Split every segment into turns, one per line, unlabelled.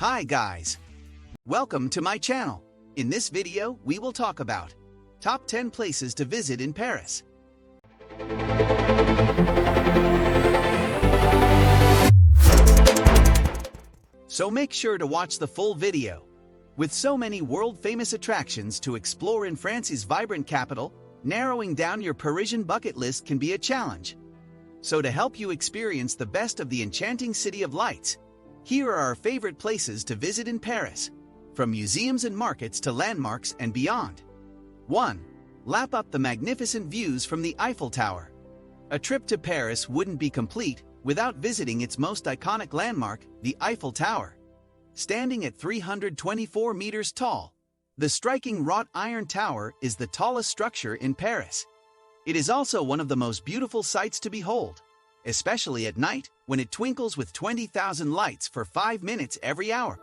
Hi guys! Welcome to my channel. In this video, we will talk about top 10 places to visit in Paris. So make sure to watch the full video. With so many world-famous attractions to explore in France's vibrant capital, narrowing down your Parisian bucket list can be a challenge. So to help you experience the best of the enchanting city of lights, here are our favorite places to visit in Paris, from museums and markets to landmarks and beyond. 1. Lap up the magnificent views from the Eiffel Tower. A trip to Paris wouldn't be complete without visiting its most iconic landmark, the Eiffel Tower. Standing at 324 meters tall, the striking wrought iron tower is the tallest structure in Paris. It is also one of the most beautiful sights to behold, especially at night when it twinkles with 20,000 lights for 5 minutes every hour.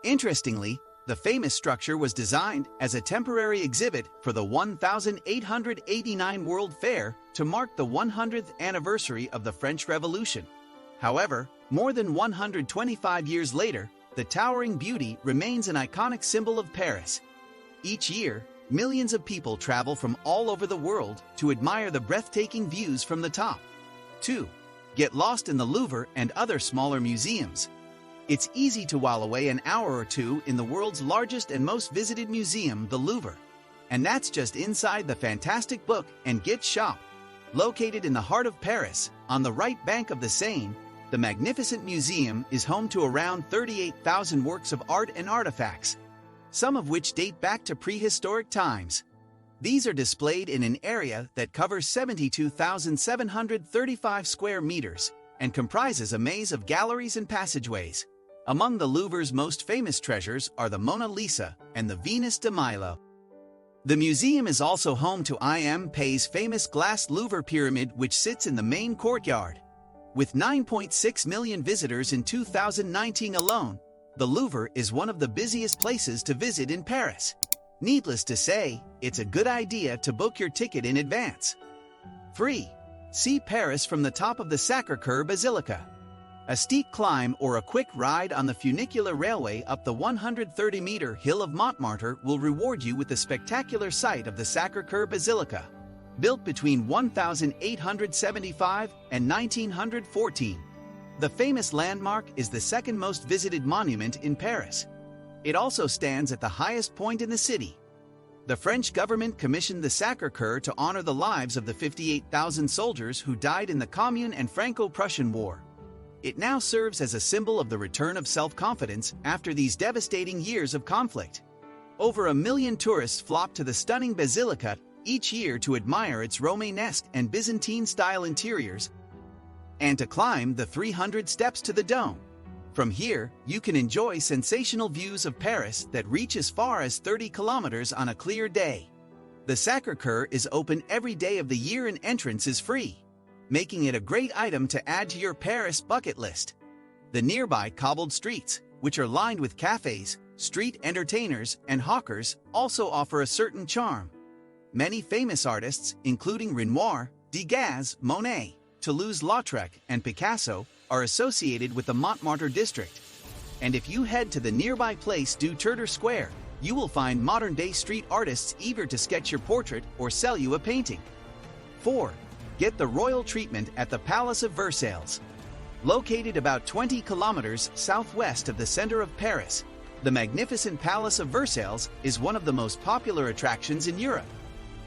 Interestingly, the famous structure was designed as a temporary exhibit for the 1889 World Fair to mark the 100th anniversary of the French Revolution. However, more than 125 years later, the towering beauty remains an iconic symbol of Paris. Each year, millions of people travel from all over the world to admire the breathtaking views from the top. 2. Get lost in the Louvre and other smaller museums. It's easy to while away an hour or two in the world's largest and most visited museum, the Louvre. And that's just inside the fantastic book and gift shop. Located in the heart of Paris, on the right bank of the Seine, the magnificent museum is home to around 38,000 works of art and artifacts, some of which date back to prehistoric times. These are displayed in an area that covers 72,735 square meters and comprises a maze of galleries and passageways. Among the Louvre's most famous treasures are the Mona Lisa and the Venus de Milo. The museum is also home to P's famous glass Louvre pyramid, which sits in the main courtyard. With 9.6 million visitors in 2019 alone, the Louvre is one of the busiest places to visit in Paris. Needless to say, it's a good idea to book your ticket in advance. 3. See Paris from the top of the Sacré-Coeur Basilica. A steep climb or a quick ride on the funicular railway up the 130-meter hill of Montmartre will reward you with the spectacular sight of the Sacré-Coeur Basilica. Built between 1875 and 1914, the famous landmark is the second most visited monument in Paris. It also stands at the highest point in the city. The French government commissioned the Sacré-Coeur to honor the lives of the 58,000 soldiers who died in the Commune and Franco-Prussian War. It now serves as a symbol of the return of self-confidence after these devastating years of conflict. Over 1 million tourists flock to the stunning basilica each year to admire its Romanesque and Byzantine-style interiors and to climb the 300 steps to the dome. From here, you can enjoy sensational views of Paris that reach as far as 30 kilometers on a clear day. The Sacré-Coeur is open every day of the year and entrance is free, making it a great item to add to your Paris bucket list. The nearby cobbled streets, which are lined with cafes, street entertainers, and hawkers, also offer a certain charm. Many famous artists, including Renoir, Degas, Monet, Toulouse-Lautrec, and Picasso, are associated with the Montmartre district. And if you head to the nearby Place du Tertre Square, you will find modern-day street artists eager to sketch your portrait or sell you a painting. 4. Get the royal treatment at the Palace of Versailles. Located about 20 kilometers southwest of the center of Paris, the magnificent Palace of Versailles is one of the most popular attractions in Europe.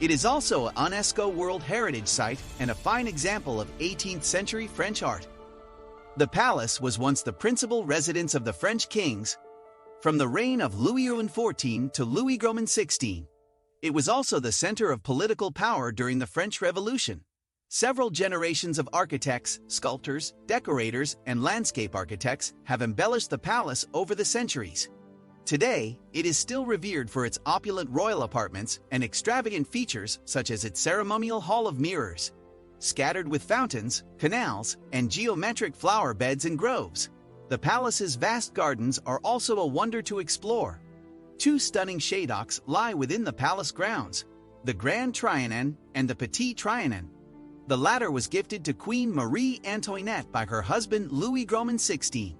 It is also a UNESCO World Heritage Site and a fine example of 18th-century French art. The palace was once the principal residence of the French kings, from the reign of Louis XIV to Louis XVI. It was also the center of political power during the French Revolution. Several generations of architects, sculptors, decorators, and landscape architects have embellished the palace over the centuries. Today, it is still revered for its opulent royal apartments and extravagant features such as its ceremonial hall of mirrors, scattered with fountains, canals, and geometric flower beds and groves. The palace's vast gardens are also a wonder to explore. 2 stunning shadows lie within the palace grounds, the Grand Trianon and the Petit Trianon. The latter was gifted to Queen Marie Antoinette by her husband Louis XVI.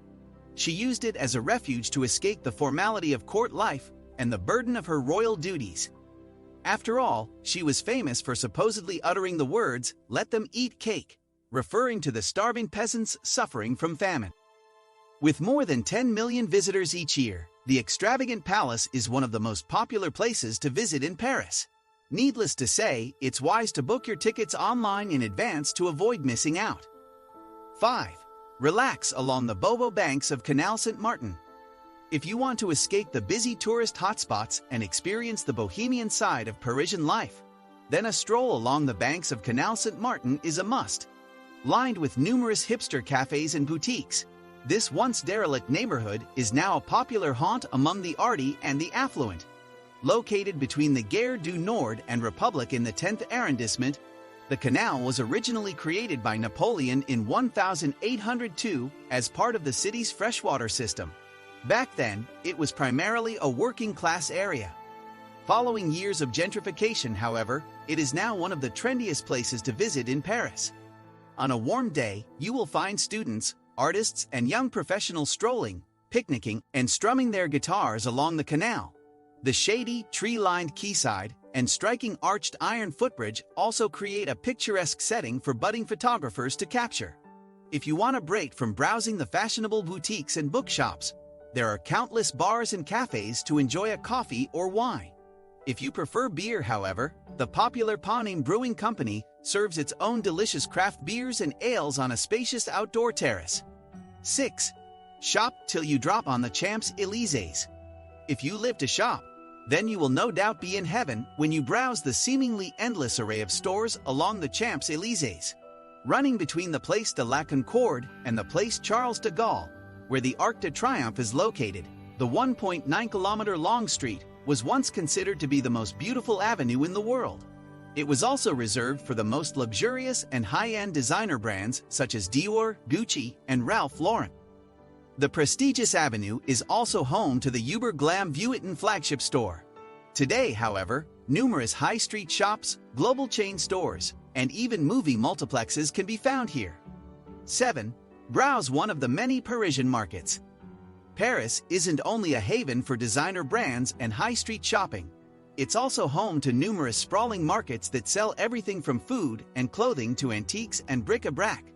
She used it as a refuge to escape the formality of court life and the burden of her royal duties. After all, she was famous for supposedly uttering the words, "Let them eat cake," referring to the starving peasants suffering from famine. With more than 10 million visitors each year, the extravagant palace is one of the most popular places to visit in Paris. Needless to say, it's wise to book your tickets online in advance to avoid missing out. 5. Relax along the boho banks of Canal St. If you want to escape the busy tourist hotspots and experience the bohemian side of Parisian life, then a stroll along the banks of Canal St. is a must. Lined with numerous hipster cafes and boutiques, this once derelict neighborhood is now a popular haunt among the arty and the affluent. Located between the Gare du Nord and Republic in the 10th arrondissement, the canal was originally created by Napoleon in 1802 as part of the city's freshwater system. Back then, it was primarily a working-class area. Following years of gentrification, however, it is now one of the trendiest places to visit in Paris. On a warm day, you will find students, artists, and young professionals strolling, picnicking, and strumming their guitars along the canal. The shady, tree-lined quayside and striking arched iron footbridge also create a picturesque setting for budding photographers to capture. If you want a break from browsing the fashionable boutiques and bookshops, there are countless bars and cafes to enjoy a coffee or wine. If you prefer beer, however, the popular Panem Brewing Company serves its own delicious craft beers and ales on a spacious outdoor terrace. 6. Shop till you drop on the Champs-Elysées. If you live to shop, then you will no doubt be in heaven when you browse the seemingly endless array of stores along the Champs-Elysées. Running between the Place de la Concorde and the Place Charles de Gaulle, where the Arc de Triomphe is located, the 1.9-kilometer-long street was once considered to be the most beautiful avenue in the world. It was also reserved for the most luxurious and high-end designer brands such as Dior, Gucci, and Ralph Lauren. The prestigious avenue is also home to the Uber Glam Vuitton flagship store. Today, however, numerous high street shops, global chain stores, and even movie multiplexes can be found here. 7. Browse one of the many Parisian markets. Paris isn't only a haven for designer brands and high street shopping. It's also home to numerous sprawling markets that sell everything from food and clothing to antiques and bric-a-brac.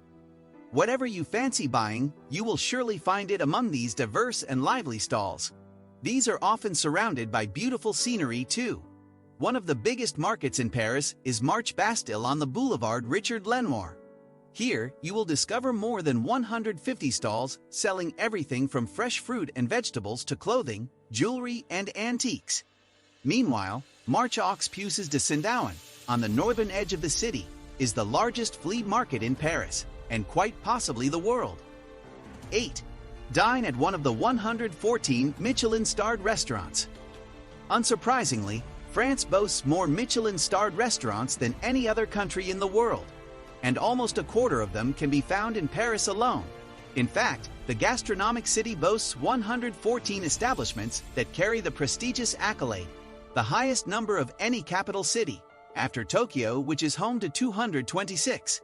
Whatever you fancy buying, you will surely find it among these diverse and lively stalls. These are often surrounded by beautiful scenery too. One of the biggest markets in Paris is Marché Bastille on the Boulevard Richard Lenoir. Here, you will discover more than 150 stalls selling everything from fresh fruit and vegetables to clothing, jewelry, and antiques. Meanwhile, Marché aux Puces de Saint-Ouen, on the northern edge of the city, is the largest flea market in Paris, and quite possibly the world. 8. Dine at one of the 114 Michelin-starred restaurants. Unsurprisingly, France boasts more Michelin-starred restaurants than any other country in the world, and almost a quarter of them can be found in Paris alone. In fact, the gastronomic city boasts 114 establishments that carry the prestigious accolade, the highest number of any capital city, after Tokyo, which is home to 226.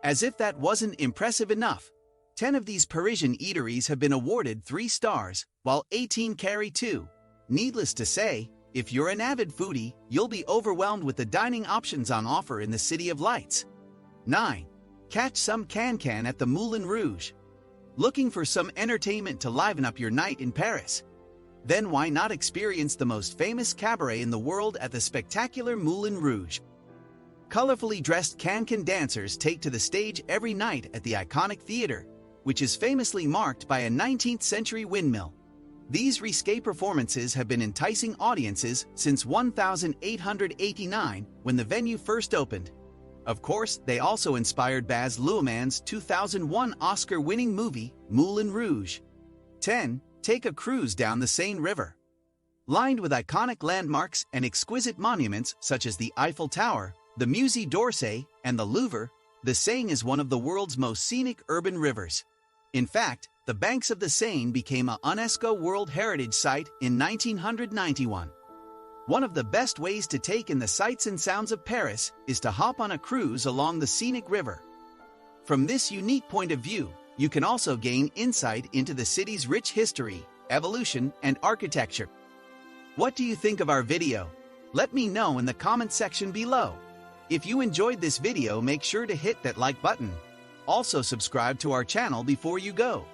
As if that wasn't impressive enough, 10 of these Parisian eateries have been awarded 3 stars, while 18 carry 2. Needless to say, if you're an avid foodie, you'll be overwhelmed with the dining options on offer in the City of Lights. 9. Catch some can-can at the Moulin Rouge. Looking for some entertainment to liven up your night in Paris? Then why not experience the most famous cabaret in the world at the spectacular Moulin Rouge? Colorfully dressed can-can dancers take to the stage every night at the iconic theater, which is famously marked by a 19th-century windmill. These risque performances have been enticing audiences since 1889, when the venue first opened. Of course, they also inspired Baz Luhrmann's 2001 Oscar-winning movie, Moulin Rouge. 10. Take a cruise down the Seine River. Lined with iconic landmarks and exquisite monuments such as the Eiffel Tower, the Musée d'Orsay, and the Louvre, the Seine is one of the world's most scenic urban rivers. In fact, the banks of the Seine became a UNESCO World Heritage Site in 1991. One of the best ways to take in the sights and sounds of Paris is to hop on a cruise along the scenic river. From this unique point of view, You can also gain insight into the city's rich history, evolution, and architecture. What do you think of our video? Let me know in the comment section below. If you enjoyed this video, make sure to hit that like button. Also subscribe to our channel before you go.